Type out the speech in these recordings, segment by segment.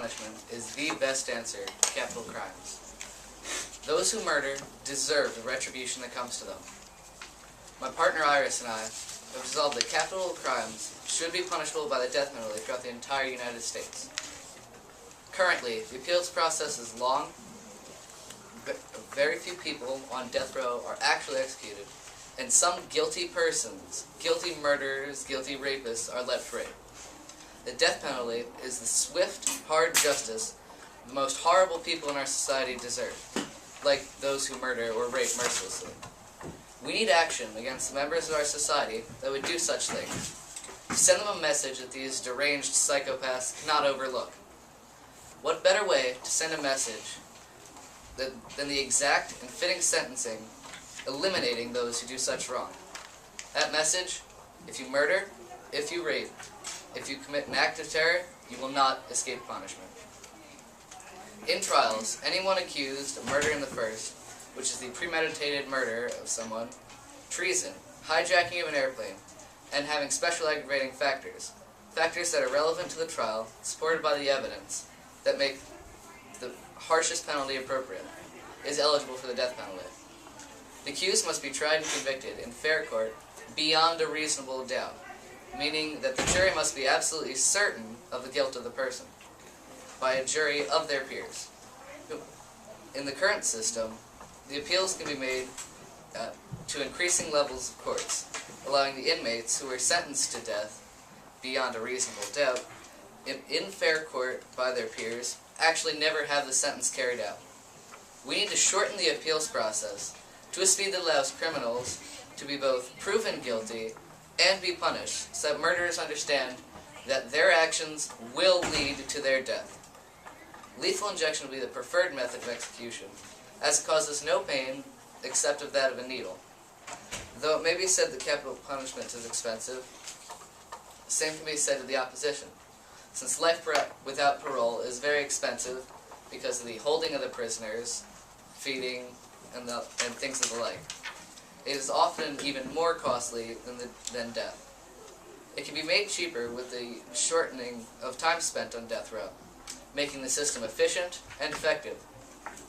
punishment is the best answer to capital crimes. Those who murder deserve the retribution that comes to them. My partner Iris and I have resolved that capital crimes should be punishable by the death penalty throughout the entire United States. Currently, the appeals process is long. Very few people on death row are actually executed, and some guilty persons, guilty murderers, guilty rapists, are let free. The death penalty is the swift, hard justice the most horrible people in our society deserve, like those who murder or rape mercilessly. We need action against the members of our society that would do such things. Send them a message that these deranged psychopaths cannot overlook. What better way to send a message than the exact and fitting sentencing, eliminating those who do such wrong? That message: if you murder, if you rape, if you commit an act of terror, you will not escape punishment. In trials, anyone accused of murder in the first, which is the premeditated murder of someone, treason, hijacking of an airplane, and having special aggravating factors that are relevant to the trial, supported by the evidence, that make the harshest penalty appropriate, is eligible for the death penalty. The accused must be tried and convicted in fair court beyond a reasonable doubt, meaning that the jury must be absolutely certain of the guilt of the person, by a jury of their peers. In the current system, the appeals can be made to increasing levels of courts, allowing the inmates who are sentenced to death beyond a reasonable doubt, in fair court by their peers, actually never have the sentence carried out. We need to shorten the appeals process to a speed that allows criminals to be both proven guilty and be punished, so that murderers understand that their actions will lead to their death. Lethal injection will be the preferred method of execution, as it causes no pain except of that of a needle. Though it may be said that capital punishment is expensive, the same can be said of the opposition, since life without parole is very expensive because of the holding of the prisoners, feeding, and things of the like. It is often even more costly than death. It can be made cheaper with the shortening of time spent on death row, making the system efficient and effective.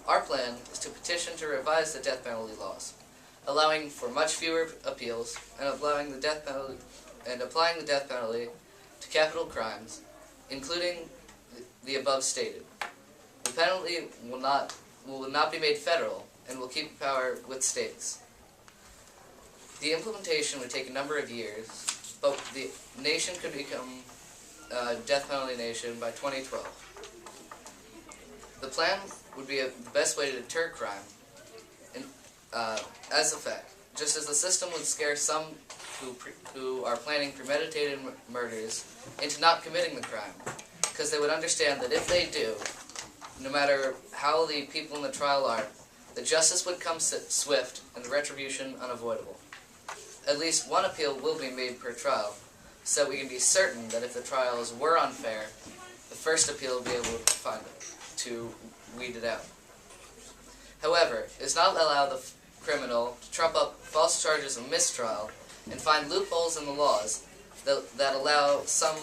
Our plan is to petition to revise the death penalty laws, allowing for much fewer appeals and applying the death penalty to capital crimes, including the above stated. The penalty will not be made federal and will keep power with states. The implementation would take a number of years, but the nation could become a death penalty nation by 2012. The plan would be the best way to deter crime, as a fact. Just as the system would scare some who are planning premeditated murders into not committing the crime, because they would understand that if they do, no matter how the people in the trial are, the justice would come swift and the retribution unavoidable. At least one appeal will be made per trial, so that we can be certain that if the trials were unfair, the first appeal will be able to weed it out. However, it does not allow the criminal to trump up false charges of mistrial and find loopholes in the laws that allow some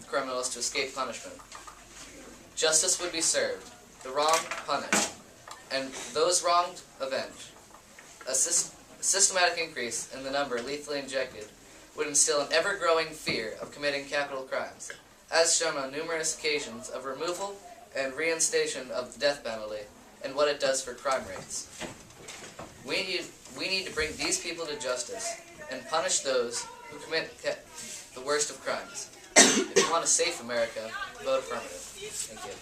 criminals to escape punishment. Justice would be served, the wrong punished, and those wronged avenged. A systematic increase in the number lethally injected would instill an ever-growing fear of committing capital crimes, as shown on numerous occasions of removal and reinstation of the death penalty and what it does for crime rates. We need to bring these people to justice and punish those who commit the worst of crimes. If you want a safe America, vote affirmative. Thank you.